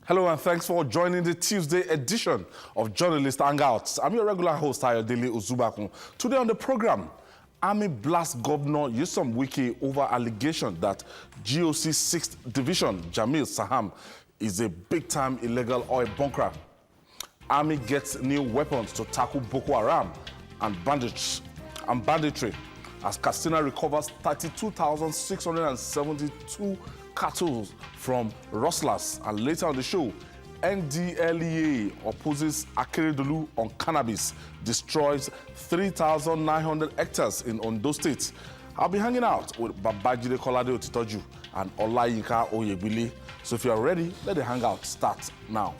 Hello and thanks for joining the Tuesday edition of Journalist Hangouts. I'm your regular host, Ayodele Ozubakun. Today on the program, Army blasts Governor Wike over allegation that GOC 6th Division Jamil Saham is a big-time illegal oil bunker. Army gets new weapons to tackle Boko Haram and banditry as Katsina recovers 32,672 cattle from rustlers. And later on the show, NDLEA opposes Akeredolu on cannabis, destroys 3,900 hectares in Ondo State. I'll be hanging out with Babajide Kolade Otitoju and Olayinka Oyebile. So if you're ready, let the hangout start now.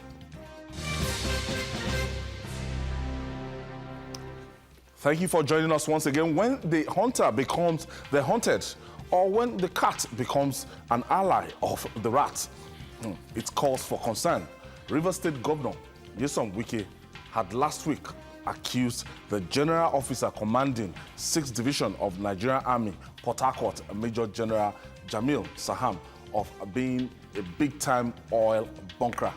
Thank you for joining us once again. When the hunter becomes the hunted, or when the cat becomes an ally of the rat, it calls for concern. Rivers State Governor Wike had last week accused the General Officer commanding 6th Division of Nigerian Army, Port Harcourt, Major General Jamil Saham, of being a big-time oil bunker.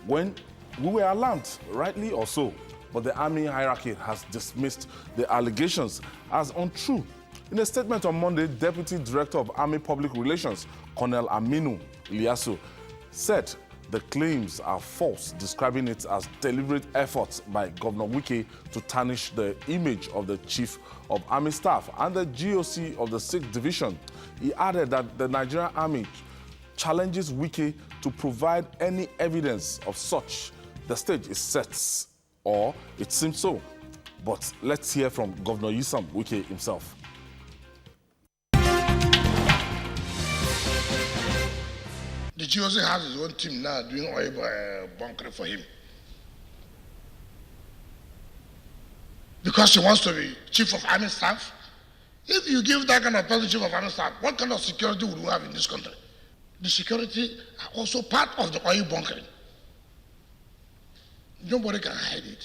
When we were alarmed, rightly or so, but the Army hierarchy has dismissed the allegations as untrue. In a statement on Monday, Deputy Director of Army Public Relations, Colonel Aminu Ilyasu, said the claims are false, describing it as deliberate efforts by Governor Wike to tarnish the image of the Chief of Army Staff and the GOC of the 6th Division. He added that the Nigerian Army challenges Wike to provide any evidence of such. The stage is set, or it seems so. But let's hear from Governor Wike himself. The GOC has his own team now doing oil bunkering for him. Because he wants to be Chief of Army Staff. If you give that kind of person Chief of Army Staff, what kind of security would we have in this country? The security are also part of the oil bunkering. Nobody can hide it.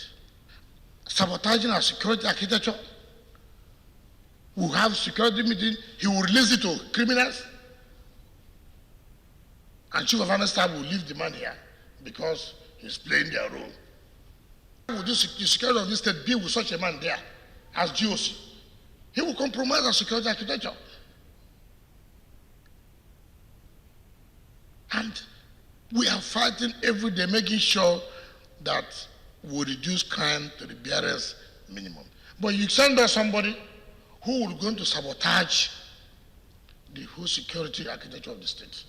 Sabotaging our security architecture. We'll have security meeting, he will release it to criminals. And Chief of Army Staff will leave the man here because he's playing their role. Would the security of this state be with such a man there as GOC? He will compromise our security architecture. And we are fighting every day, making sure that we reduce crime to the barest minimum. But you send us somebody who will going to sabotage the whole security architecture of the state.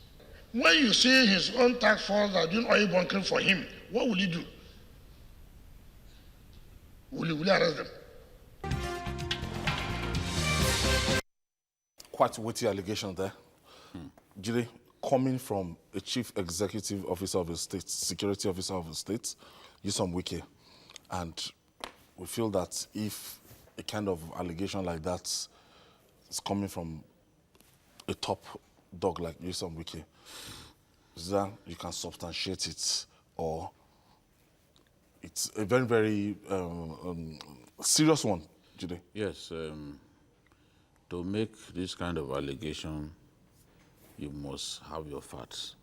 When you see his own task force are doing oil bunkering for him, what will he do? Will he arrest them? Quite weighty allegation there. Jide, coming from a chief executive officer of the state, security officer of the state, Wike, and we feel that if a kind of allegation like that is coming from a top dog like Wike, is that you can substantiate it, or it's a very, very serious one, Jide? Yes. To make this kind of allegation, you must have your facts,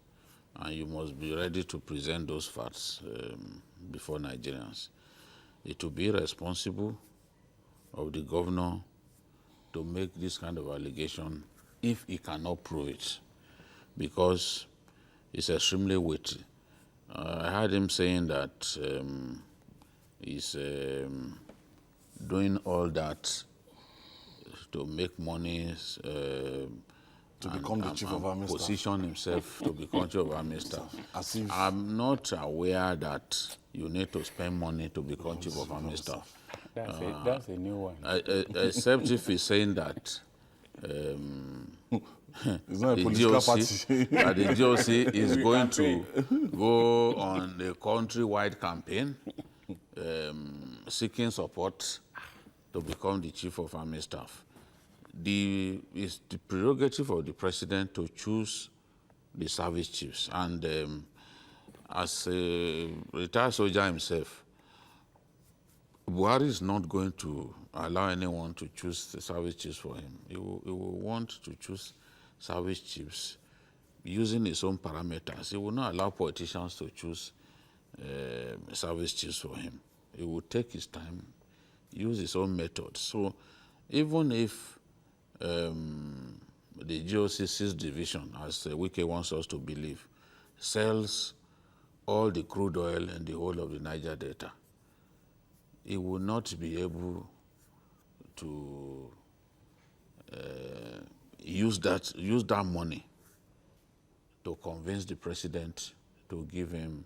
and you must be ready to present those facts before Nigerians. It will be responsible of the governor to make this kind of allegation if he cannot prove it, because it's extremely weighty. I heard him saying that he's doing all that to make money, to become the Chief of Army Staff. Position himself to become Chief of Army Staff. I'm not aware that you need to spend money to become Chief of Army Staff. That's a new one. Except if he's saying that it's not a political party. That the GOC is going to go on a countrywide campaign seeking support to become the Chief of Army Staff. It's the prerogative of the president to choose the service chiefs. And as a retired soldier himself, Buhari is not going to allow anyone to choose the service chiefs for him. He will want to choose service chiefs using his own parameters. He will not allow politicians to choose service chiefs for him. He will take his time, use his own methods. So even if the GOC 6th division, as Wike wants us to believe, sells all the crude oil in the whole of the Niger Delta, he will not be able to use that money to convince the president to give him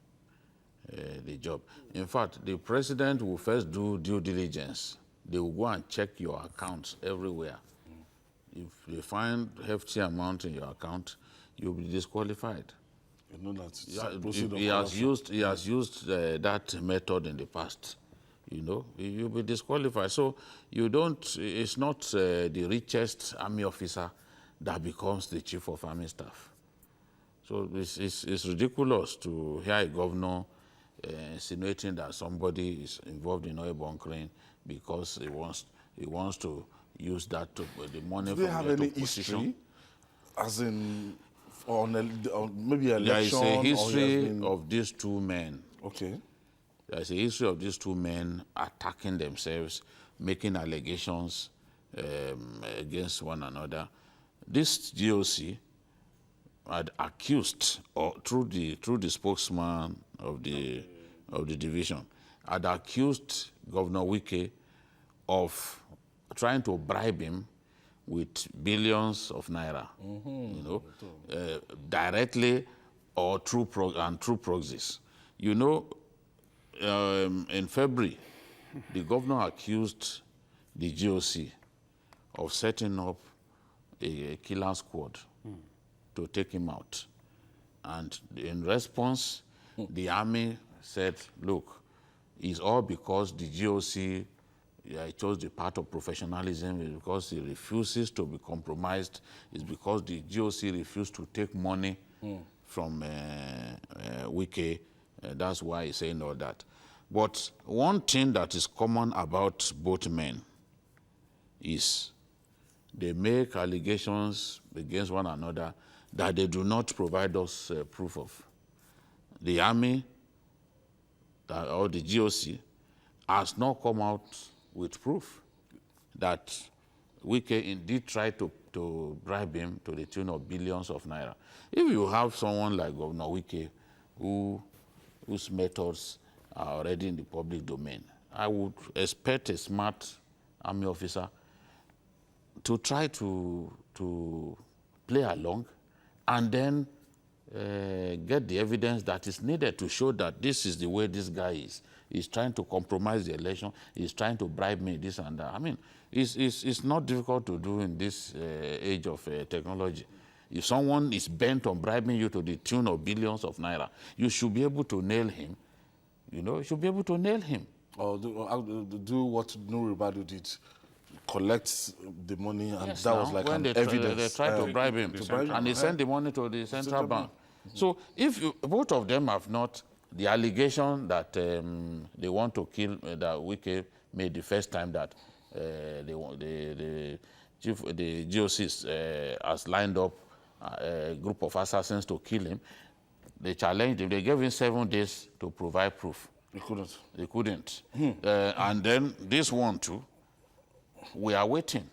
the job. In fact, the president will first do due diligence. They will go and check your accounts everywhere. If they find hefty amount in your account, you'll be disqualified. You know that He has used that method in the past. You know, you'll be disqualified. So you don't. It's not the richest army officer that becomes the chief of army staff. So it's ridiculous to hear a governor insinuating that somebody is involved in oil bunkering because he wants to use that to the money. Do they have any history, as in on maybe election? There is a history of these two men. Okay. There is a history of these two men attacking themselves, making allegations against one another. This GOC had accused, or through the spokesman of the division, had accused Governor Wike of trying to bribe him with billions of naira, you know, directly or through proxies. You know, in February, the governor accused the GOC of setting up a killer squad to take him out. And in response, the army said, look, it's all because the GOC chose the path of professionalism, it's because he refuses to be compromised, it's because the GOC refused to take money from Wike. That's why he's saying all that. But one thing that is common about both men is they make allegations against one another that they do not provide us proof of. The army or the GOC has not come out with proof that Wike indeed tried to bribe him to the tune of billions of naira. If you have someone like Governor Wike whose methods are already in the public domain, I would expect a smart army officer to try to play along and then get the evidence that is needed to show that this is the way this guy is. He's trying to compromise the election. He's trying to bribe me, this and that. I mean, it's not difficult to do in this age of technology. If someone is bent on bribing you to the tune of billions of naira, you should be able to nail him. You know, you should be able to nail him. Or do what Nuribadu did, collect the money, and Yes, that now, was like when an they evidence. tried to bribe him, and he sent the money to the central bank. So if both of them have not, the allegation that they want to kill, that Wike made the first time that the GOC has lined up a group of assassins to kill him, they challenged him. They gave him 7 days to provide proof. They couldn't. They couldn't. And then this one too, we are waiting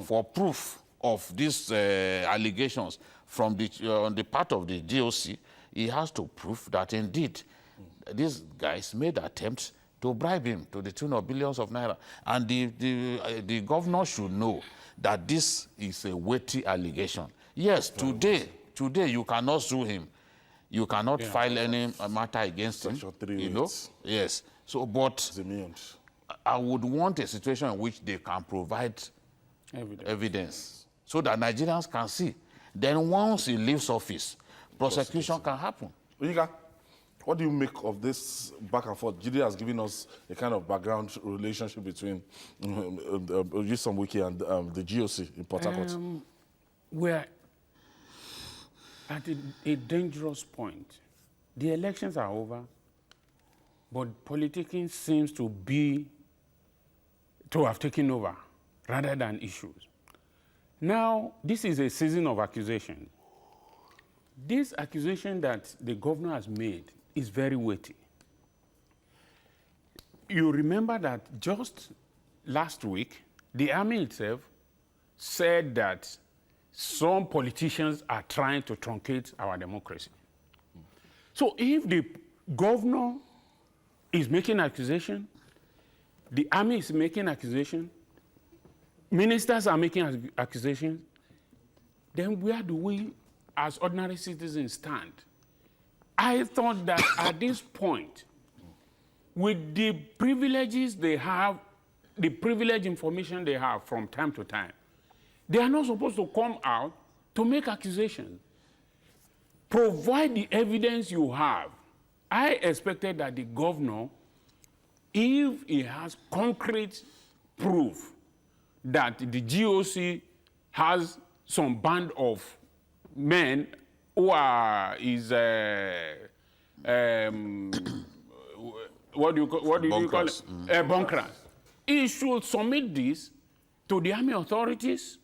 for proof of these allegations from on the part of the GOC. He has to prove that indeed these guys made attempts to bribe him to the tune of billions of naira. And the governor should know that this is a weighty allegation. Yes, today you cannot sue him. You cannot file any matter against him. You know? Yes. So, but I would want a situation in which they can provide evidence so that Nigerians can see. Then once he leaves office, prosecution can happen. Onyeka, what do you make of this back and forth? Jide has given us a kind of background relationship between Nyesom Wike and the GOC in Port Harcourt. We're at a dangerous point. The elections are over, but politicking seems to have taken over rather than issues. Now, this is a season of accusation. This accusation that the governor has made is very weighty. You remember that just last week, the army itself said that some politicians are trying to truncate our democracy. So if the governor is making accusation, the army is making accusation, ministers are making accusations, then where do we as ordinary citizens stand? I thought that at this point, with the privileges they have, the privileged information they have from time to time, they are not supposed to come out to make accusations. Provide the evidence you have. I expected that the governor, if he has concrete proof that the GOC has some band of men who are what do you call it? Bunkers. He should submit this to the army authorities,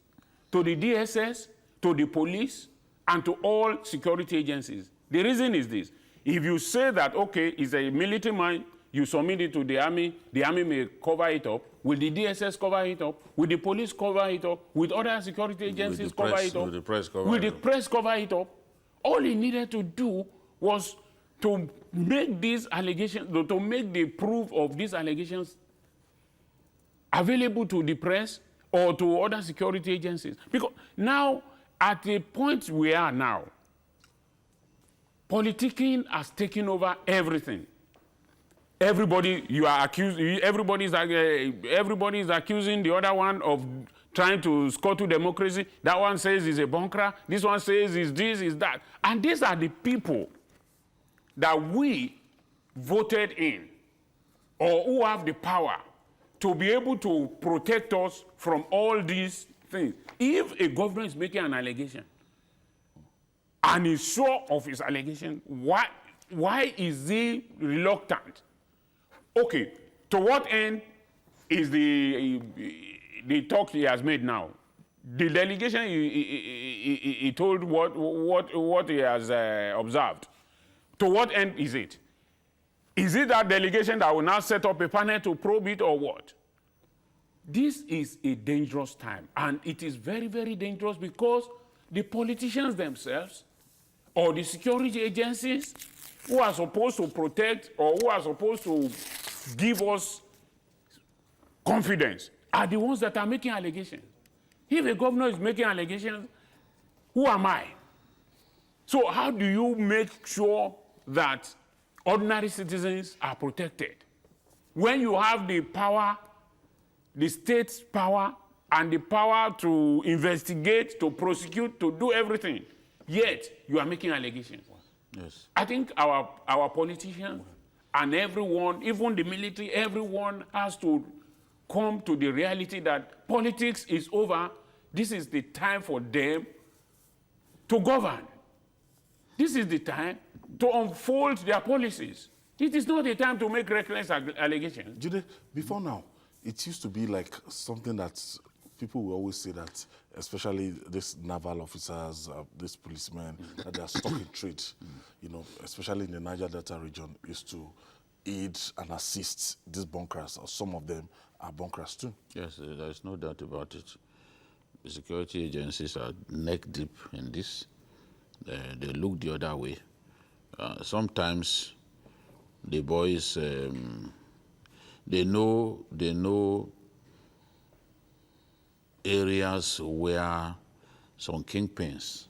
to the DSS, to the police, and to all security agencies. The reason is this. If you say that, okay, it's a military man, you submit it to the army may cover it up. Will the DSS cover it up? Will the police cover it up? Will other security agencies cover it up? Will the press cover Will it the up? press cover it up? All he needed to do was to make these allegations, to make the proof of these allegations available to the press or to other security agencies. Because now, at the point we are now, politicking has taken over everything. Everybody, you are accused, everybody is accusing the other one of trying to scuttle democracy. That one says he's a bunker. This one says he's this, is that. And these are the people that we voted in or who have the power to be able to protect us from all these things. If a governor is making an allegation and is sure of his allegation, why is he reluctant? Okay, to what end is the talk he has made now? The delegation he told what he has observed. To what end is it? Is it that delegation that will now set up a panel to probe it or what? This is a dangerous time, and it is very, very dangerous because the politicians themselves or the security agencies who are supposed to protect or who are supposed to give us confidence are the ones that are making allegations. If a governor is making allegations, who am I? So how do you make sure that ordinary citizens are protected when you have the power, the state's power, and the power to investigate, to prosecute, to do everything, yet you are making allegations? Yes. I think our politicians and everyone, even the military, everyone has to come to the reality that politics is over. This is the time for them to govern. This is the time to unfold their policies. It is not the time to make reckless allegations. Jude, before now, it used to be like something that people will always say that, especially these naval officers, these policemen, that they are stuck in trade, you know, especially in the Niger Delta region, is to aid and assist these bunkers, or some of them are bunkers too. Yes, there's no doubt about it. The security agencies are neck deep in this. They look the other way. Sometimes the boys, they know areas where some kingpins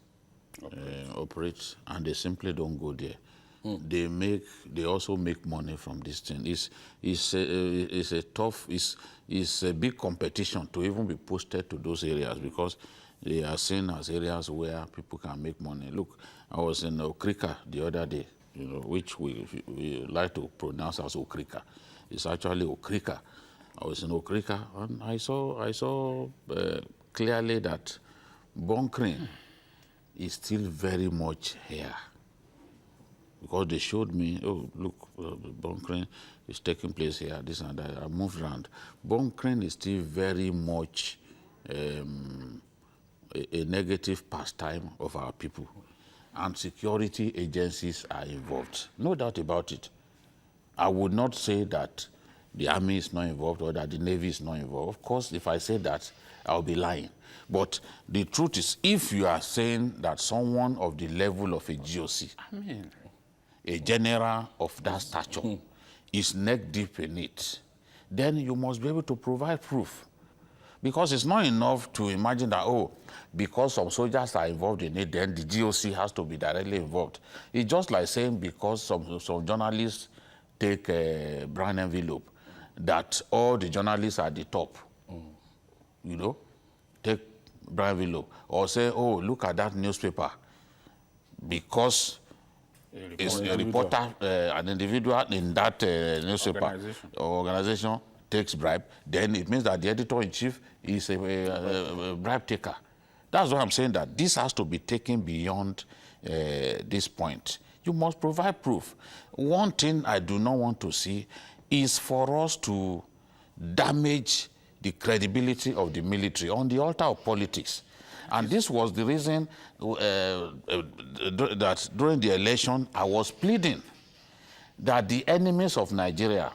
operate, and they simply don't go there. They also make money from this thing. It's a big competition to even be posted to those areas because they are seen as areas where people can make money. Look, I was in Okrika the other day, you know, which we like to pronounce as Okrika. It's actually Okrika. I was in Okrika and I saw clearly that bunkering is still very much here. Because they showed me, oh, look, bunkering is taking place here, this and that. I moved around. Bunkering is still very much a negative pastime of our people. and security agencies are involved. No doubt about it. I would not say that the army is not involved or that the navy is not involved. Of course, if I say that, I'll be lying. But the truth is, if you are saying that someone of the level of a GOC, a general of that stature, is neck deep in it, then you must be able to provide proof. Because it's not enough to imagine that, oh, because some soldiers are involved in it, then the GOC has to be directly involved. It's just like saying because some journalists take a brown envelope, that all the journalists are at the top, you know, take brown envelope. Or say, oh, look at that newspaper, because it's a reporter, an individual in that newspaper or organization takes bribe, then it means that the editor-in-chief is a bribe taker. That's why I'm saying that this has to be taken beyond this point. You must provide proof. One thing I do not want to see is for us to damage the credibility of the military on the altar of politics. And this was the reason that during the election, I was pleading that the enemies of Nigeria,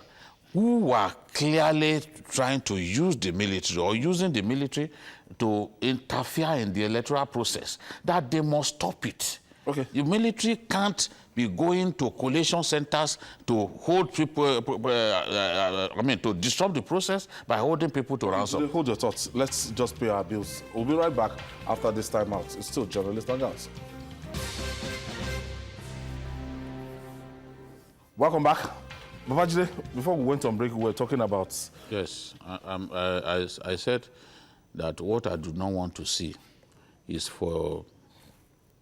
who were clearly trying to use the military or using the military to interfere in the electoral process, that they must stop it. Okay. The military can't be going to collation centers to hold people, to disrupt the process by holding people to ransom. Hold your thoughts. Let's just pay our bills. We'll be right back after this time out. It's still Journalist and Guns. Welcome back. Babajide, before we went on break, we were talking about... Yes, I said that what I do not want to see is for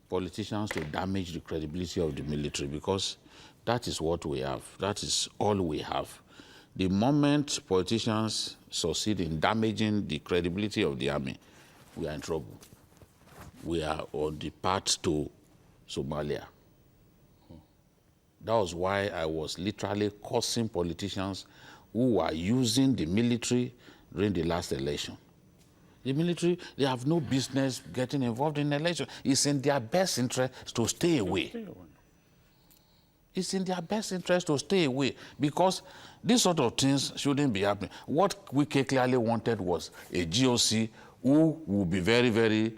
politicians to damage the credibility of the military, because that is what we have. That is all we have. The moment politicians succeed in damaging the credibility of the army, we are in trouble. We are on the path to Somalia. That was why I was literally cursing politicians who were using the military during the last election. The military, they have no business getting involved in election. It's in their best interest to stay away. It's in their best interest to stay away, because these sort of things shouldn't be happening. What Wike clearly wanted was a GOC who would be very, very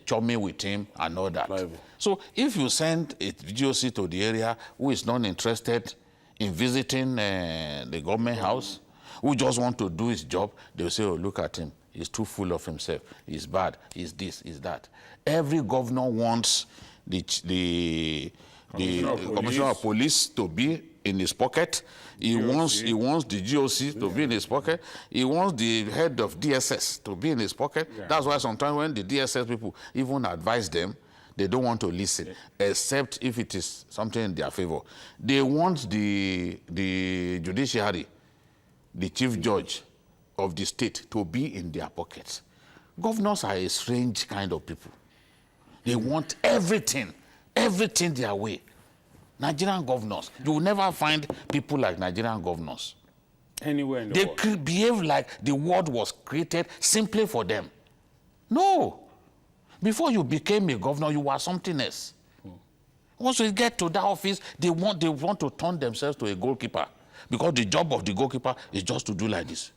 chummy with him and all that. Liable. So if you send a GOC to the area who is not interested in visiting the government house, who just want to do his job, they'll say, oh, look at him. He's too full of himself. He's bad. He's this, he's that. Every governor wants the commissioner of police to be in his pocket. He wants the GOC to be in his pocket. He wants the head of DSS to be in his pocket. Yeah. That's why sometimes when the DSS people even advise them, they don't want to listen, except if it is something in their favor. They want the judiciary, the chief judge of the state, to be in their pockets. Governors are a strange kind of people. They want everything their way. Nigerian governors, you will never find people like Nigerian governors. Anywhere in the world. They behave like the world was created simply for them. No. Before you became a governor, you were something else. Once you get to that office, they want to turn themselves to a goalkeeper, because the job of the goalkeeper is just to do like this.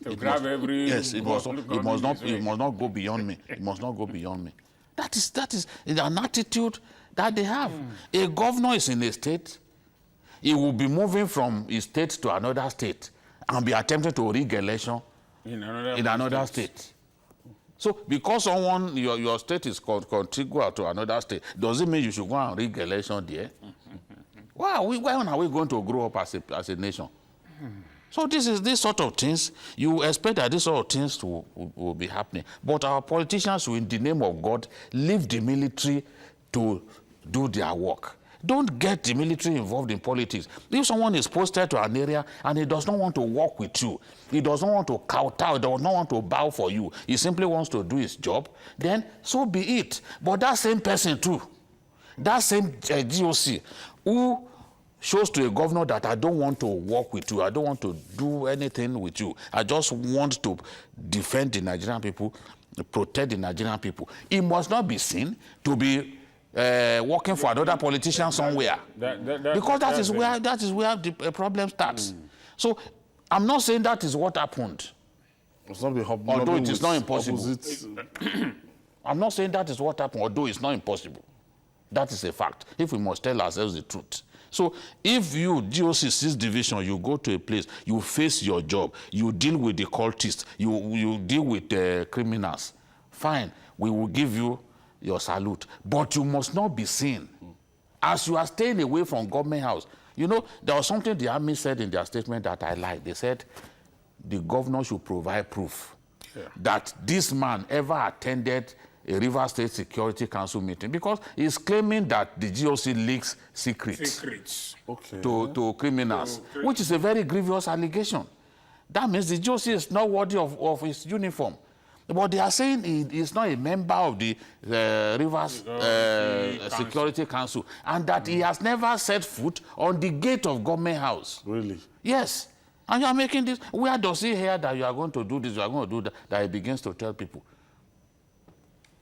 To grab every... Yes, it must not go beyond me. It must not go beyond me. That is an attitude that they have. A governor is in a state, he will be moving from his state to another state and be attempting to rig election in another state. So because your state is contiguous to another state, does it mean you should go and rig election there? When are we going to grow up as a nation? So this sort of things, you expect that this sort of things will be happening. But our politicians will, in the name of God, leave the military to do their work. Don't get the military involved in politics. If someone is posted to an area and he does not want to work with you, he does not want to kowtow, he does not want to bow for you, he simply wants to do his job, then so be it. But that same person too, that same GOC, who shows to a governor that I don't want to work with you, I don't want to do anything with you, I just want to defend the Nigerian people, protect the Nigerian people. It must not be seen to be working for another politician somewhere. Because that is where the problem starts. So I'm not saying that is what happened. It's not the Although it is not impossible. opposites. I'm not saying that is what happened, although it's not impossible. That is a fact, if we must tell ourselves the truth. So if you, GOC 6th Division, you go to a place, you face your job, you deal with the cultists, you deal with the criminals, fine, we will give you your salute. But you must not be seen. As you are staying away from government house, you know, there was something the army said in their statement that I like. They said the governor should provide proof that this man ever attended a River State Security Council meeting, because he's claiming that the GOC leaks secrets to criminals, which is a very grievous allegation. That means the GOC is not worthy of his uniform. But they are saying he is not a member of the Rivers Security Council, and that he has never set foot on the gate of government house. Really? Yes. And you are making this. Where does he hear that you are going to do this, you are going to do that, that he begins to tell people?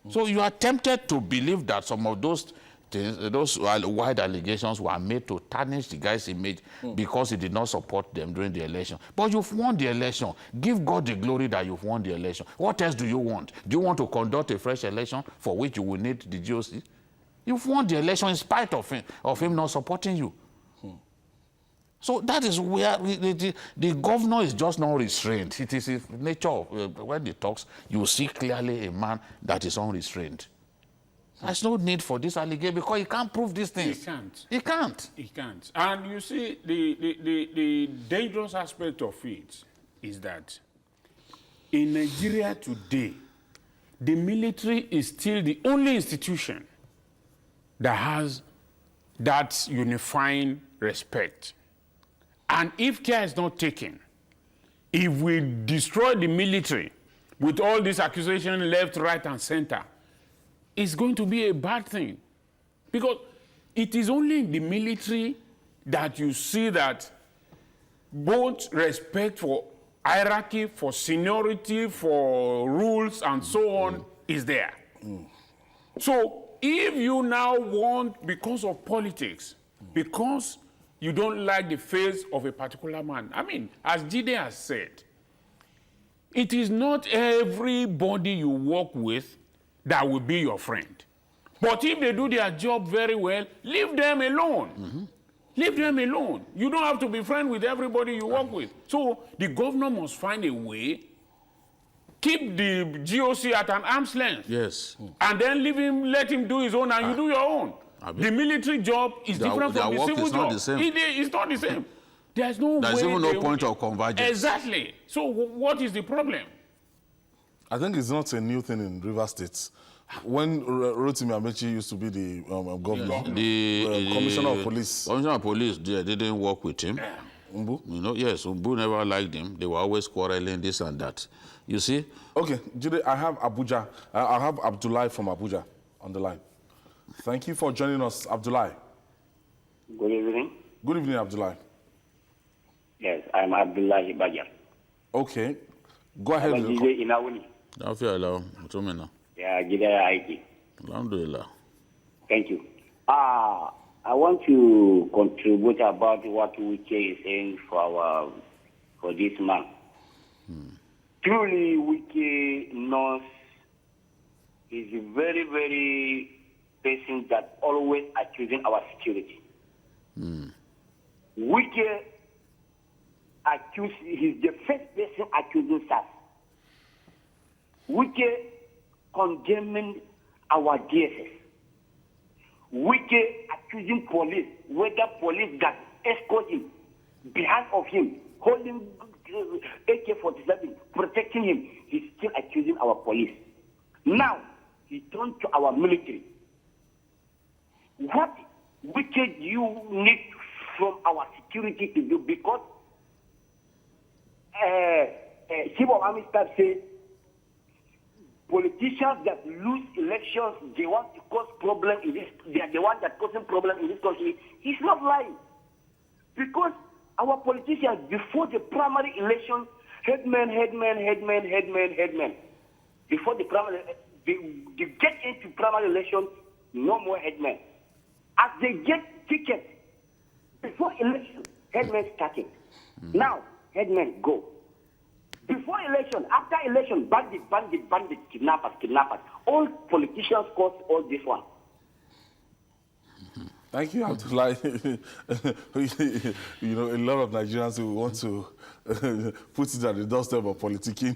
So you are tempted to believe that some of those things, those wide allegations were made to tarnish the guy's image because he did not support them during the election. But you've won the election. Give God the glory that you've won the election. What else do you want? Do you want to conduct a fresh election for which you will need the GOC? You've won the election in spite of him not supporting you. So that is where the governor is just not restrained. It is his nature of, when he talks, you see clearly a man that is unrestrained. There's no need for this allegation because he can't prove these things. He can't. He can't. He can't. And you see, the dangerous aspect of it is that in Nigeria today, the military is still the only institution that has that unifying respect. And if care is not taken, if we destroy the military with all these accusations left, right, and center, it's going to be a bad thing. Because it is only in the military that you see that both respect for hierarchy, for seniority, for rules, and so on is there. So if you now want, because of politics, because you don't like the face of a particular man. I mean, as Jide has said, it is not everybody you work with that will be your friend. But if they do their job very well, leave them alone. Leave them alone. You don't have to be friends with everybody you work with. So the governor must find a way, keep the GOC at an arm's length. Yes. And then let him do his own, and you do your own. The military job is different from the civil job. It's not the same. There's even no point of convergence. Exactly. So what is the problem? I think it's not a new thing in River State. When Rotimi Amechi used to be the governor, the commissioner of police. Commissioner of police, they didn't work with him. Umbu? You know, yes, Umbu never liked him. They were always quarreling, this and that. You see? Okay, Jide, I have Abuja. I have Abdullah from Abuja on the line. Thank you for joining us, Abdullah. Good evening. Good evening, Abdullah. Yes, I'm Abdullah Baja. Okay, go ahead. Yeah, Jide. Alhamdulillah. Thank you. I want to contribute about what Wike is saying for this man. Truly, Wike knows is a very, very person that always accusing our security. Wike he's the first person accusing us. Wike condemning our DSS. Wike accusing police, whether police that escort him, behind of him, holding AK-47, protecting him, he's still accusing our police. Now, he turned to our military. What wicked you need from our security to do? Because Chief of Army Staff said politicians that lose elections, they want to cause problem in this. They are the one that causing problem in this country. He's not lying, because our politicians before the primary election, headmen. Before the primary, they get into primary election, no more headmen. As they get tickets, before election, headmen started. Now, headmen go. Before election, after election, bandit, kidnappers. All politicians cause all this one. Thank you, Abdullah. You know, a lot of Nigerians who want to put it at the doorstep of politicking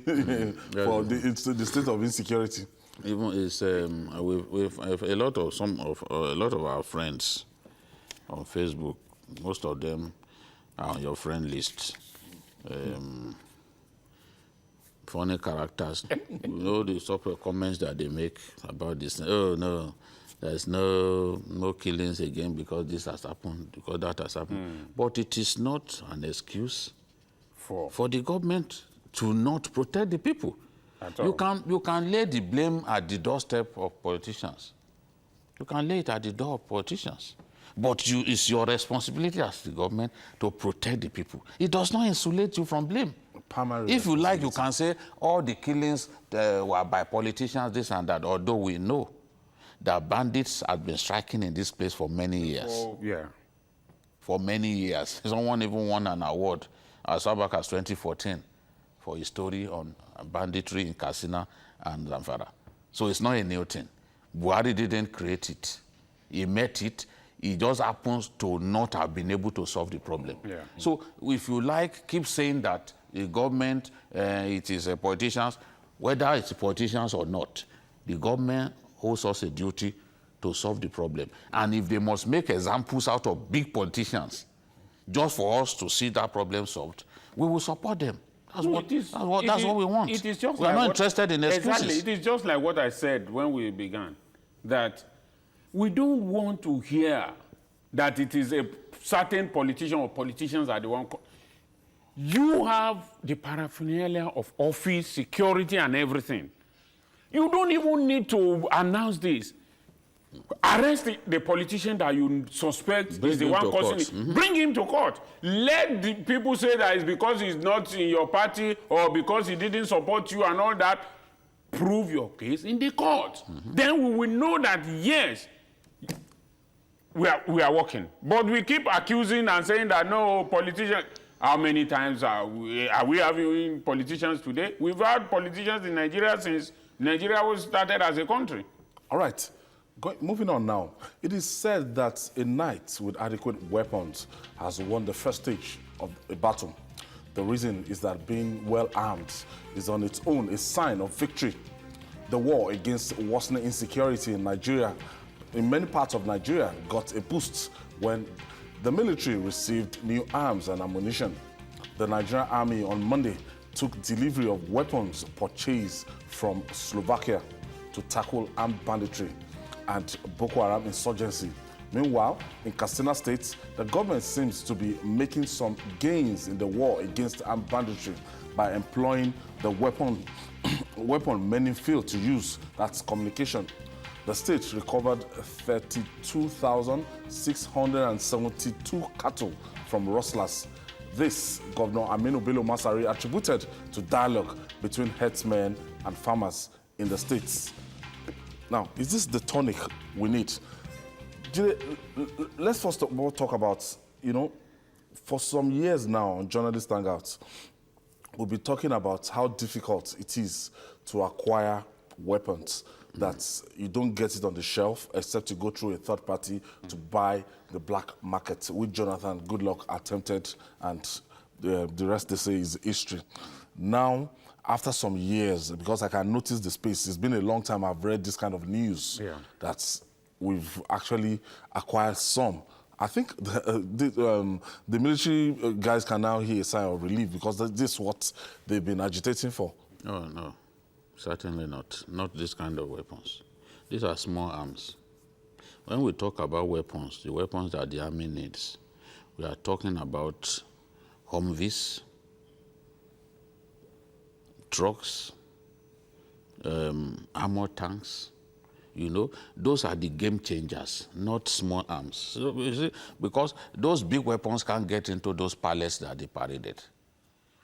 for the state of insecurity. Even it's we've a lot of our friends on Facebook. Most of them are on your friend list. Funny characters. You know the sort of comments that they make about this. Oh no, there's no killings again because this has happened, because that has happened. But it is not an excuse for the government to not protect the people. You can lay the blame at the doorstep of politicians. You can lay it at the door of politicians. But it's your responsibility as the government to protect the people. It does not insulate you from blame. If you like, you can say all the killings were by politicians, this and that, although we know that bandits have been striking in this place for many years. Oh, yeah. For many years. Someone even won an award as far back as 2014 for his story on banditry in Katsina and Zamfara. So it's not a new thing. Buhari didn't create it. He met it. He just happens to not have been able to solve the problem. Yeah. So if you like, keep saying that the government, it is politicians, whether it's politicians or not, the government owes us a duty to solve the problem. And if they must make examples out of big politicians just for us to see that problem solved, we will support them. That's what we want. It is just we are not interested in excuses. Exactly. It is just like what I said when we began, that we don't want to hear that it is a certain politician or politicians are the one. You have the paraphernalia of office, security, and everything. You don't even need to announce this. Arrest the politician that you suspect is the one causing it. Bring him to court. Let the people say that it's because he's not in your party or because he didn't support you and all that. Prove your case in the court. Then we will know that, yes, we are working. But we keep accusing and saying that, no, politicians. How many times are we having politicians today? We've had politicians in Nigeria since Nigeria was started as a country. All right. Moving on now. It is said that a knight with adequate weapons has won the first stage of a battle. The reason is that being well armed is on its own a sign of victory. The war against worsening insecurity in Nigeria, in many parts of Nigeria, got a boost when the military received new arms and ammunition. The Nigerian army on Monday took delivery of weapons purchased from Slovakia to tackle armed banditry and Boko Haram insurgency. Meanwhile, in Katsina State, the government seems to be making some gains in the war against armed banditry by employing the weapon many fail to use, that's communication. The state recovered 32,672 cattle from rustlers. This, Governor Aminu Bello Masari attributed to dialogue between herdsmen and farmers in the states. Now, is this the tonic we need? Let's first of all talk about, you know, for some years now on Journalist Hangouts, we'll be talking about how difficult it is to acquire weapons, that you don't get it on the shelf except you go through a third party to buy the black market, which Jonathan Goodluck attempted, and the rest they say is history. Now, after some years, because I can notice the space, it's been a long time I've read this kind of news, that we've actually acquired some. I think the military guys can now hear a sign of relief because this is what they've been agitating for. Oh, no, certainly not. Not this kind of weapons. These are small arms. When we talk about weapons, the weapons that the army needs, we are talking about Humvees, trucks, armor tanks. You know, those are the game changers, not small arms. So, you see, because those big weapons can't get into those palaces that they paraded.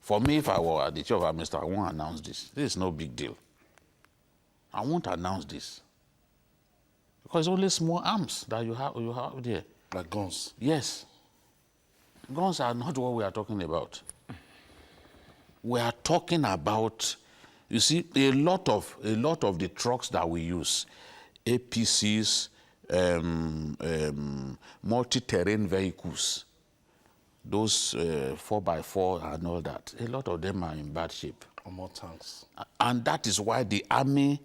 For me, if I were the chief of army staff, I won't announce this. This is no big deal. I won't announce this. Because it's only small arms that you have there. Like guns. Yes. Guns are not what we are talking about. We are talking about, you see, a lot of the trucks that we use, APCs, multi-terrain vehicles, those 4x4 and all that, a lot of them are in bad shape. Or more tanks. And that is why the army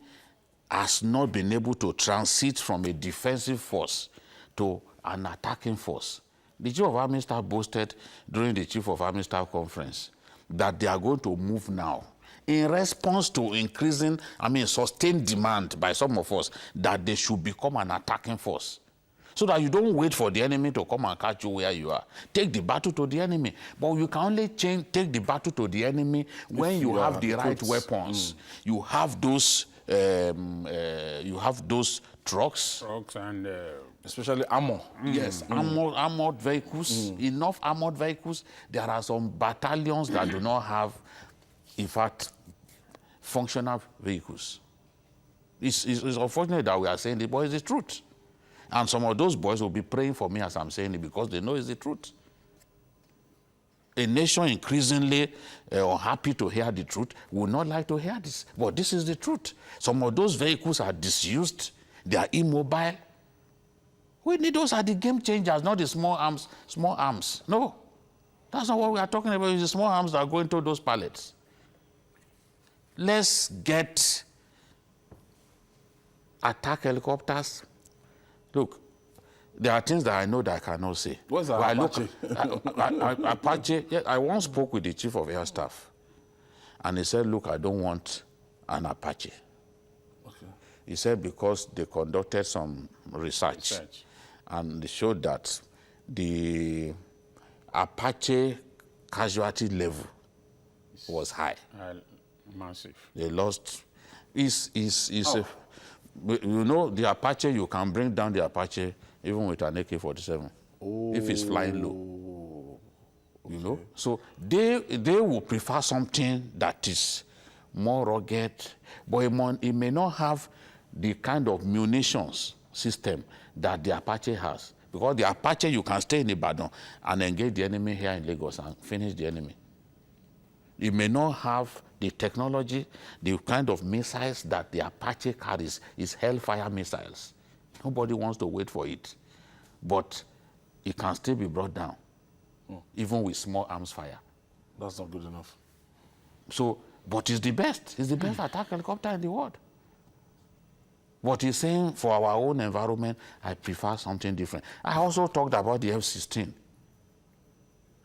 has not been able to transit from a defensive force to an attacking force. The Chief of Army Staff boasted during the Chief of Army Staff conference that they are going to move now in response to increasing, sustained demand by some of us that they should become an attacking force. So that you don't wait for the enemy to come and catch you where you are. Take the battle to the enemy. But you can only take the battle to the enemy when you have the right weapons. You have those trucks. Trucks and... Especially armor. Yes, armored vehicles, enough armored vehicles. There are some battalions that do not have, in fact, functional vehicles. It's unfortunate that we are saying it, but it's the truth. And some of those boys will be praying for me as I'm saying it because they know it's the truth. A nation increasingly unhappy to hear the truth would not like to hear this. But this is the truth. Some of those vehicles are disused. They are immobile. We need those are the game changers, not the small arms. Small arms. No. That's not what we are talking about. It's the small arms that go into those pallets. Let's get attack helicopters. Look, there are things that I know that I cannot say. What's that, Apache? Apache, yes, I once spoke with the Chief of Air Staff, and he said, look, I don't want an Apache. Okay. He said because they conducted some research. And they showed that the Apache casualty level was high. Massive. They lost. You know, the Apache, you can bring down the Apache even with an AK-47 if it's flying low. Okay. You know, so they will prefer something that is more rugged, but it may not have the kind of munitions system that the Apache has. Because the Apache, you can stay in Ibadan and engage the enemy here in Lagos and finish the enemy. It may not have the technology, the kind of missiles that the Apache carries is Hellfire missiles. Nobody wants to wait for it. But it can still be brought down, even with small arms fire. That's not good enough. So, but it's the best. It's the best attack helicopter in the world. But he's saying for our own environment, I prefer something different. I also talked about the F-16.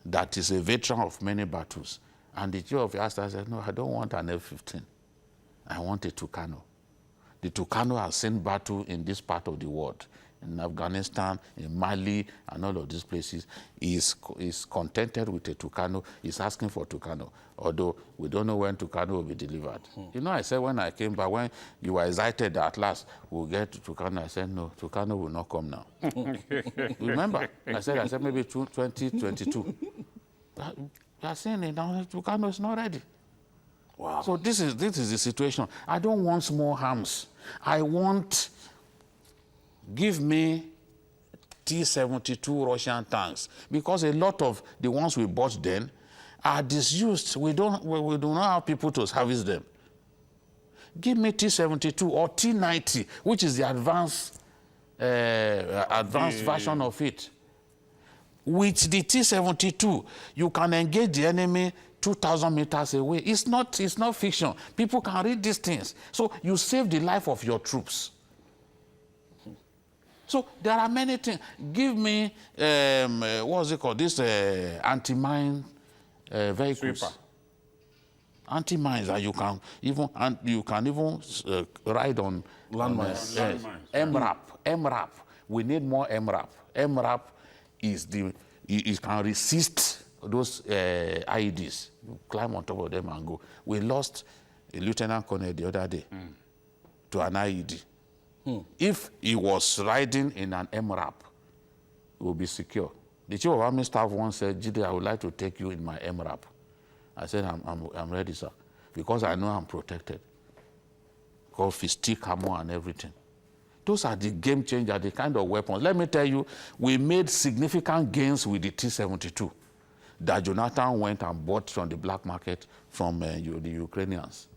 That is a veteran of many battles. And the Chief of Air Staff said, no, I don't want an F-15. I want a Tucano. The Tucano has seen battle in this part of the world, in Afghanistan, in Mali, and all of these places. Is contented with a Tucano. He's asking for Tucano, although we don't know when Tucano will be delivered. You know, I said when I came back, when you were excited that at last we'll get to Tucano, I said, no, Tucano will not come now. Remember? I said maybe 2022. You are saying it now, Tucano is not ready. Wow. So this is the situation. I don't want small arms. I want, give me T-72 Russian tanks, because a lot of the ones we bought then are disused. We do not have people to service them. Give me T-72 or T-90, which is the advanced version of it. With the T-72, you can engage the enemy 2,000 meters away. It's not fiction. People can read these things. So you save the life of your troops. So there are many things. Give me, what's it called? This anti-mine vehicles. Sweeper. Anti-mines that you can even ride on Landmines. MRAP. We need more MRAP. MRAP is it can resist those IEDs. You climb on top of them and go. We lost a lieutenant colonel the other day to an IED. If he was riding in an MRAP, he would be secure. The Chief of Army Staff once said, Jide, I would like to take you in my MRAP. I said, I'm ready, sir, because I know I'm protected. Called fistic ammo and everything. Those are the game changer, the kind of weapons. Let me tell you, we made significant gains with the T-72 that Jonathan went and bought from the black market from the Ukrainians.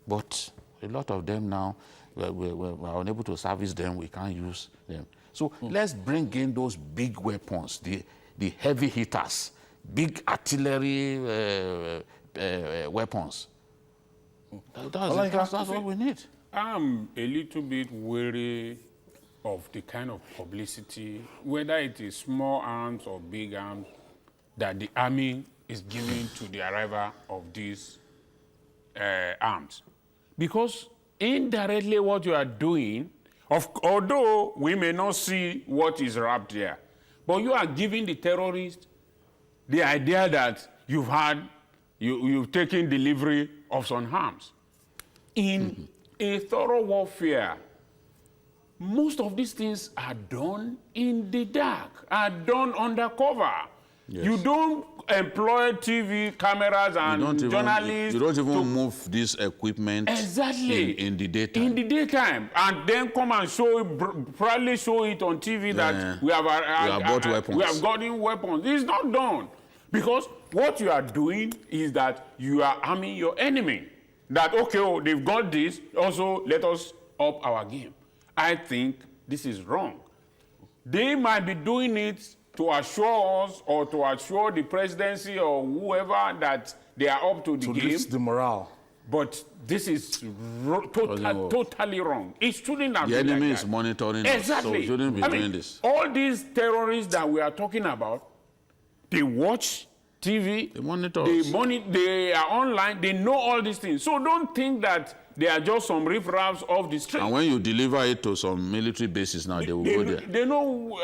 But a lot of them now, we're unable to service them, we can't use them. So let's bring in those big weapons, the heavy hitters, big artillery weapons. That's what we need. I'm a little bit wary of the kind of publicity, whether it is small arms or big arms, that the army is giving to the arrival of these arms. Because indirectly what you are doing, although we may not see what is wrapped there, but you are giving the terrorists the idea that you've taken delivery of some arms. In a thorough warfare, most of these things are done in the dark, are done undercover. Yes. You don't employ TV cameras and journalists. You don't even move this equipment exactly in the daytime. In the daytime, and then come and proudly show it on TV that we have bought weapons. We have gotten weapons. It's not done. Because what you are doing is that you are arming your enemy. That, okay, they've got this, also let us up our game. I think this is wrong. They might be doing it to assure us or to assure the presidency or whoever that they are up to the game. To lift the morale. But this is totally wrong. It shouldn't have been The enemy like is that. monitoring us, so we shouldn't be doing this. All these terrorists that we are talking about, they watch TV, they monitor us. They are online, they know all these things. So don't think that they are just some riffraffs off the street. And when you deliver it to some military bases now, they will go there. They know,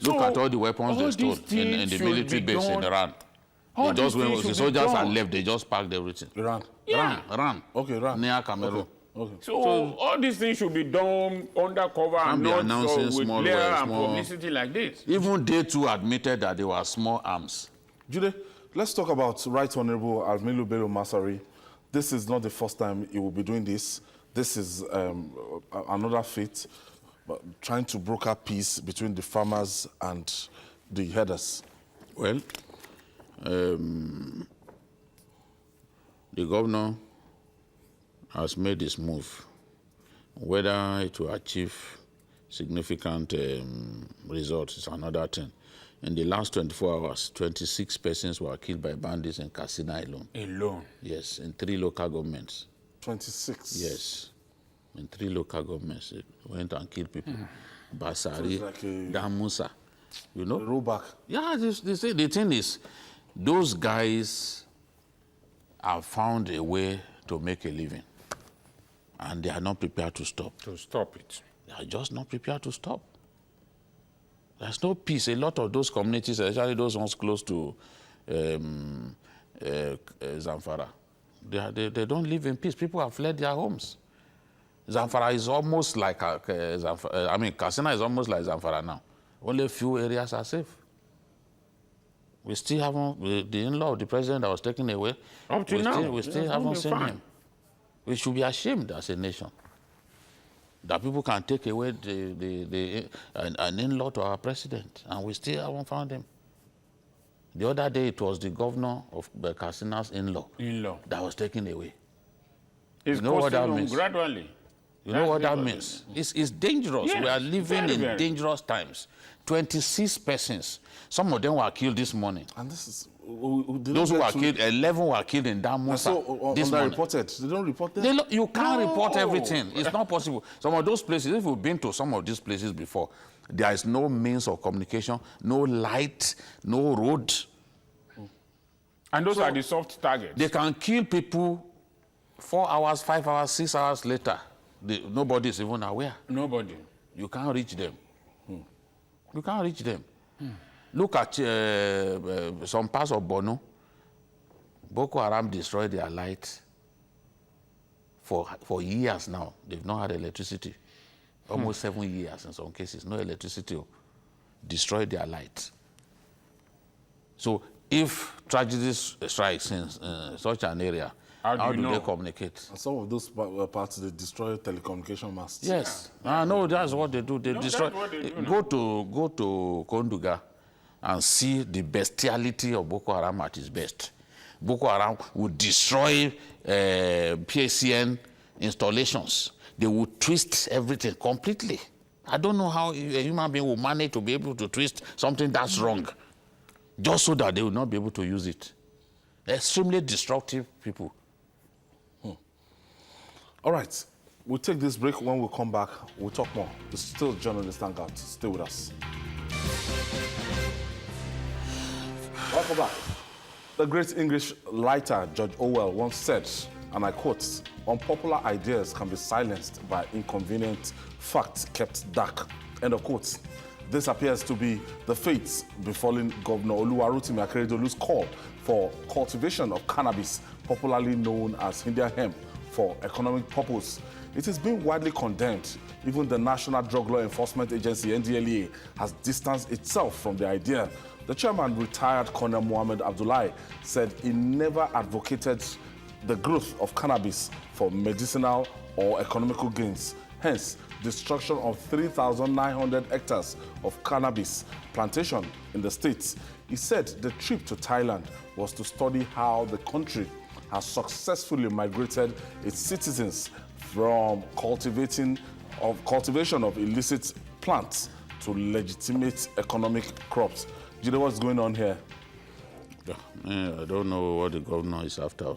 Look at all the weapons they stole in the military base in Iran. They just went, the soldiers are left, they just packed everything. Iran? Yeah. Iran. Okay, Iran. Near Cameroon. Okay. So all these things should be done undercover and not announcing with small glare and publicity like this. Even they too admitted that they were small arms. Jude, let's talk about Right Honorable Almilu Bello Masari. This is not the first time he will be doing this. This is another feat, trying to broker peace between the farmers and the herders. Well, the governor has made this move. Whether it will achieve significant results is another thing. In the last 24 hours, 26 persons were killed by bandits in Katsina alone. Alone? Yes, in 3 local governments. 26? Yes, in 3 local governments. They went and killed people. Basari, Damusa, you know? Rollback. Yeah, they say the thing is, those guys have found a way to make a living. And they are not prepared to stop. To stop it. They are just not prepared to stop. There's no peace. A lot of those communities, especially those ones close to Zamfara, they don't live in peace. People have fled their homes. Zamfara is almost like, Katsina is almost like Zamfara now. Only a few areas are safe. We still haven't, the in-law of the president that was taken away, up to now, we still haven't seen him. We should be ashamed as a nation that people can take away an in-law to our president, and we still haven't found him. The other day, it was the governor of Katsina's in-law that was taken away. It's you know what that means? Gradually. You know what that means? It's dangerous. Yes, we are living in dangerous times. 26 persons. Some of them were killed this morning. And this is... Those who were killed, 11 were killed in Damusa this morning. Reported. They don't report them? You can't report everything. It's not possible. Some of those places, if you've been to some of these places before, there is no means of communication, no light, no road. And those are the soft targets. They can kill people 4 hours, 5 hours, 6 hours later. Nobody is even aware. Nobody. You can't reach them. You can't reach them. Look at some parts of Borno. Boko Haram destroyed their light for years now. They've not had electricity. Almost 7 years in some cases. No electricity. Destroyed their light. So if tragedy strikes in such an area, How do you they know? communicate? And some of those parts, they destroy telecommunication masts. Yes. No, that's what they do. They destroy. that's what they do Go to Konduga and see the bestiality of Boko Haram at its best. Boko Haram would destroy PACN installations. They would twist everything completely. I don't know how a human being will manage to be able to twist something that's wrong, just so that they will not be able to use it. Extremely destructive people. All right, we'll take this break. When we come back, we'll talk more. It's still Journalist Hangout. Stay with us. Welcome back. The great English writer George Orwell once said, and I quote, "Unpopular ideas can be silenced by inconvenient facts kept dark." End of quote. This appears to be the fate befalling Governor Oluwarotimi Akeredolu's call for cultivation of cannabis, popularly known as Indian hemp, for economic purpose. It is being widely condemned. Even the National Drug Law Enforcement Agency, NDLEA, has distanced itself from the idea. The chairman, retired Colonel Mohammed Abdullahi, said he never advocated the growth of cannabis for medicinal or economical gains. Hence, destruction of 3,900 hectares of cannabis plantation in the states. He said the trip to Thailand was to study how the country has successfully migrated its citizens from cultivation of illicit plants to legitimate economic crops. Do you know what's going on here? I don't know what the governor is after,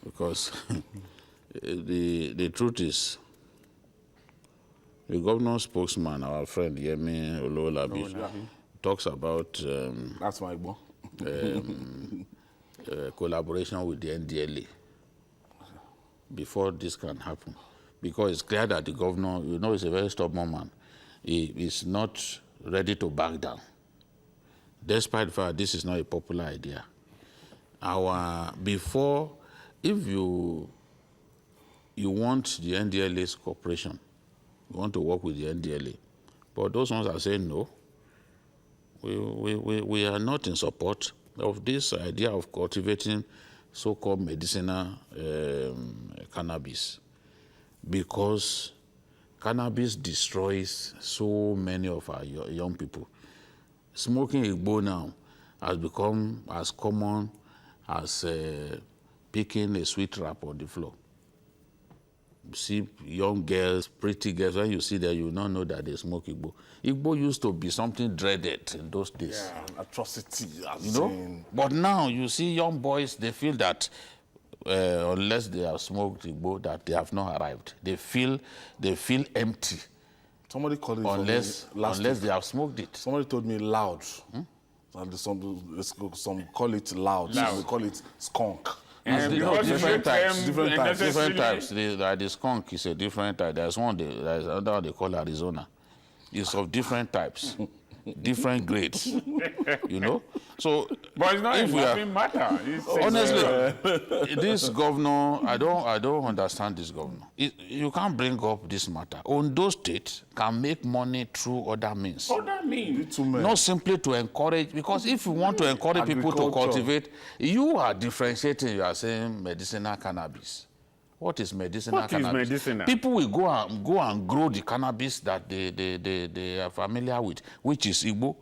because the truth is, the governor's spokesman, our friend Yemi Ololabi, talks about That's my boy. collaboration with the NDLA before this can happen. Because it's clear that the governor, is a very stubborn man. He is not ready to back down. Despite the fact this is not a popular idea. If you want the NDLA's cooperation, you want to work with the NDLA, but those ones are saying no. We are not in support of this idea of cultivating so-called medicinal cannabis, because cannabis destroys so many of our young people. Smoking Igbo now has become as common as picking a sweet wrap on the floor. You see young girls, pretty girls, when you see them, you will not know that they smoke Igbo. Igbo used to be something dreaded in those days. Yeah, an atrocity. But now you see young boys, they feel that unless they have smoked Igbo, that they have not arrived. They feel empty. Somebody called it unless they have smoked it. Somebody told me loud. And some call it loud. Some call it skunk. Different types. Different types. The skunk is a different type. There's another they call Arizona. It's of different types, different grades. So, but it's not a matter. Honestly, this governor, I don't understand this governor. You can't bring up this matter. Ondo State can make money through other means. Other means. Not simply to encourage, because if you want to encourage people to cultivate, you are differentiating. You are saying medicinal cannabis. What is medicinal cannabis? What is medicinal? People will go and grow the cannabis that they are familiar with, which is Igbo.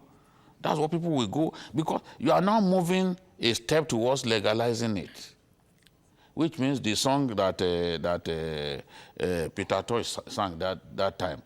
That's what people will go, because you are now moving a step towards legalizing it, which means the song that Peter Tosh sang that time.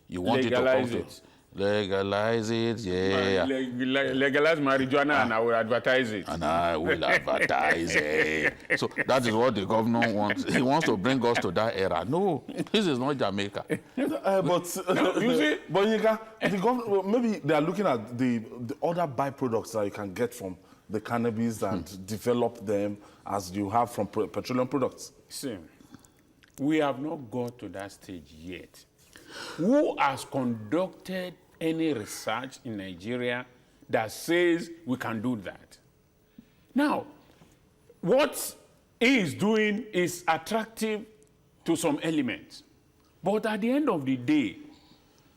You want legalize it to come to legalize it, yeah. Legalize marijuana and I will advertise it. And I will advertise it. So that is what the governor wants. He wants to bring us to that era. No, this is not Jamaica. But you see, the government, maybe they are looking at the other byproducts that you can get from the cannabis and develop them as you have from petroleum products. See, we have not got to that stage yet. Who has conducted any research in Nigeria that says we can do that? Now, what he is doing is attractive to some elements. But at the end of the day,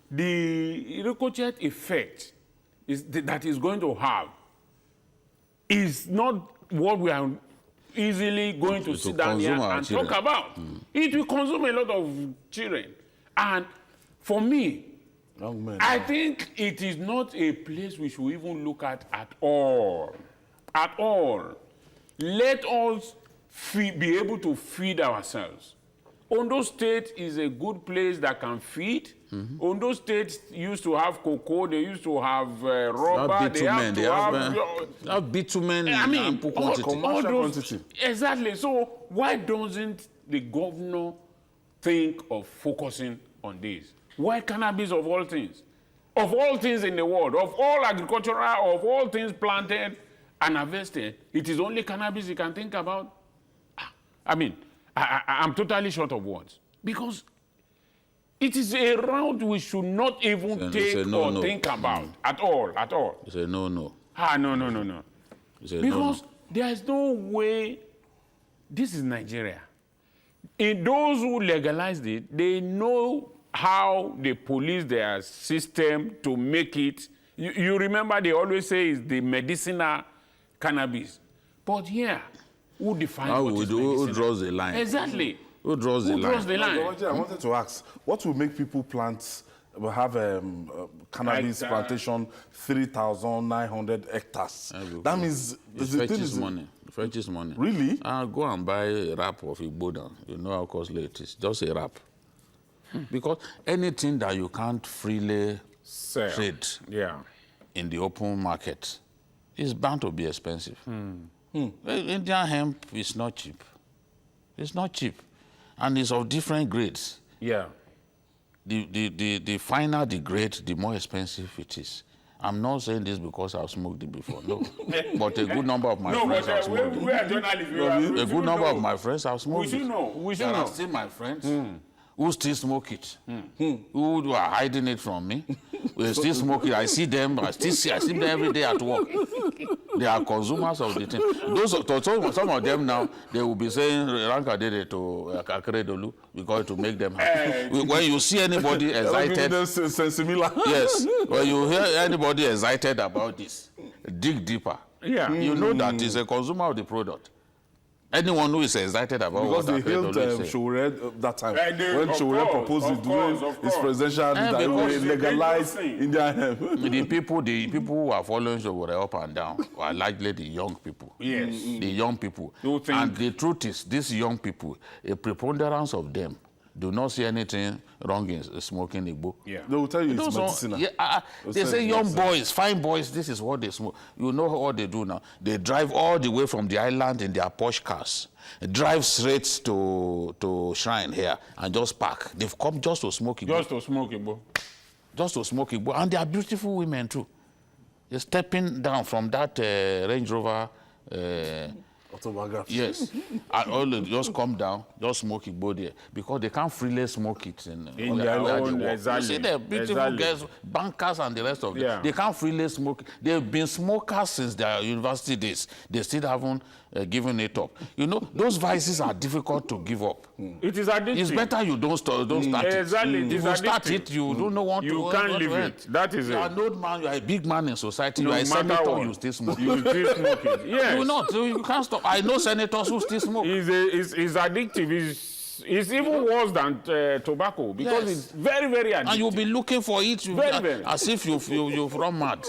the ricochet effect that is going to have is not what we are easily going to sit down here and talk about. It will consume a lot of children. And for me, I think it is not a place we should even look at all. At all. Let us be able to feed ourselves. Ondo State is a good place that can feed. Ondo State used to have cocoa, they used to have rubber, they have bitumen in ample quantity. Exactly. So why doesn't the governor think of focusing on this? Why cannabis of all things? Of all things in the world, of all agricultural, of all things planted and harvested, it is only cannabis you can think about? I mean, I'm totally short of words. Because it is a route we should not even think about at all. You say no. No. You because there is no way. This is Nigeria. In those who legalized it, they know how they police their system to make it. You remember they always say it's the medicinal cannabis. But here, who defines what is medicinal? Who draws the line? Exactly. Who draws the line? I wanted to ask, what will make people have cannabis plantation 3,900 hectares? That means money. Fetches money. Really? Go and buy a wrap of Igbo. You know how costly it is. Just a wrap. Because anything that you can't freely trade in the open market is bound to be expensive. Indian hemp is not cheap. It's not cheap. And it's of different grades. Yeah. The finer the grade, the more expensive it is. I'm not saying this because I've smoked it before, no. But a good number of my friends have smoked it. We are journalists. A good number of my friends have smoked it. We should know. There are still my friends who still smoke it, who are hiding it from me. They still smoke it. I see them. I see them every day at work. They are consumers of the thing. Some of them now, they will be saying Ranka did it to Akredolu because to make them happy. When you see anybody excited, yes, when you hear anybody excited about this, dig deeper. Yeah. You know that is a consumer of the product. Anyone who is excited about because they hailed Showore that time when Showore proposed it during his presidential that he will legalize Indian hemp. The people who are following Showore up and down are likely the young people. Yes. The young people. And the truth is, these young people, a preponderance of them do not see anything wrong in smoking Igbo. Yeah. They will tell you it's medicinal. They say young boys, fine boys, this is what they smoke. You know what they do now? They drive all the way from the island in their posh cars, drive straight to Shrine here and just park. They've come just to smoke Igbo. Just to smoke Igbo. Just to smoke Igbo. And they are beautiful women too. They're stepping down from that Range Rover yes, and all they just come down, just smoke Igbo there because they can't freely smoke it in their own. Exactly. You see the beautiful girls, bankers, and the rest of them. Yeah. They can't freely smoke. They've been smokers since their university days. They still haven't given it up. You know, those vices are difficult to give up. It is addictive. It's better you don't start it. Exactly. If you start it, you don't know what you can't leave it. That is it. You are an old man. You are a big man in society. You are a senator. You still smoke. You still smoke it. Yes. You will not. You can't stop. I know senators who still smoke. It's addictive. It's even worse than tobacco because it's very, very addictive. And you'll be looking for it very. As if you've run mad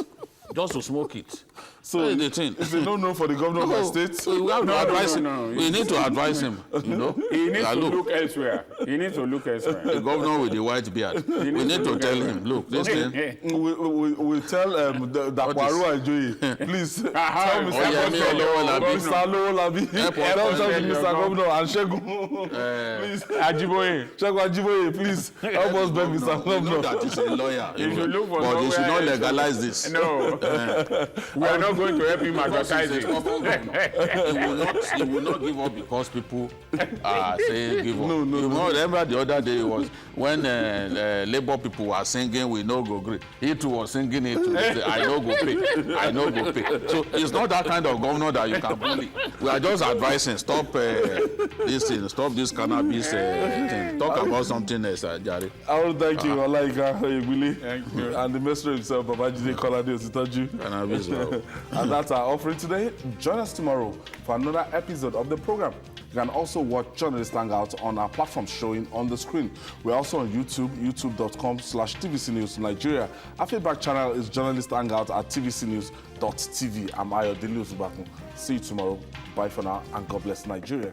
just to smoke it. So the thing. It's a no-no for the governor of my state. We have to advise him. We need to advise him. You know, he needs to look elsewhere. He needs to look elsewhere. The governor with the white beard. We need to tell him, look, this thing. We tell Dakwaru and Joey, please tell Mr. Lowolabi, tell Mr. Governor and Shegun, please. Shegun Ajiboye, please help us beg Mr. Governor. You know that he's a lawyer. But they should not legalize this. No. We are not going to help him advertise it. He will not give up because people say give up. No. Remember the other day was when Labour people were singing "We no go gree." He too was singing it too. Say, I no go pay. I no go pay. So it's not that kind of governor that you can bully. We are just advising stop this thing, stop this cannabis thing. Talk about something else, Jare. I want to thank you, Olaika Ebili, and the master himself, Babajide Kolade Ositoju. Cannabis. And that's our offering today. Join us tomorrow for another episode of the program. You can also watch Journalist Hangout on our platform showing on the screen. We're also on YouTube, youtube.com/TVC News Nigeria. Our feedback channel is Journalist Hangout at tvcnews.tv. I'm Ayo Delius Bakun. See you tomorrow. Bye for now, and God bless Nigeria.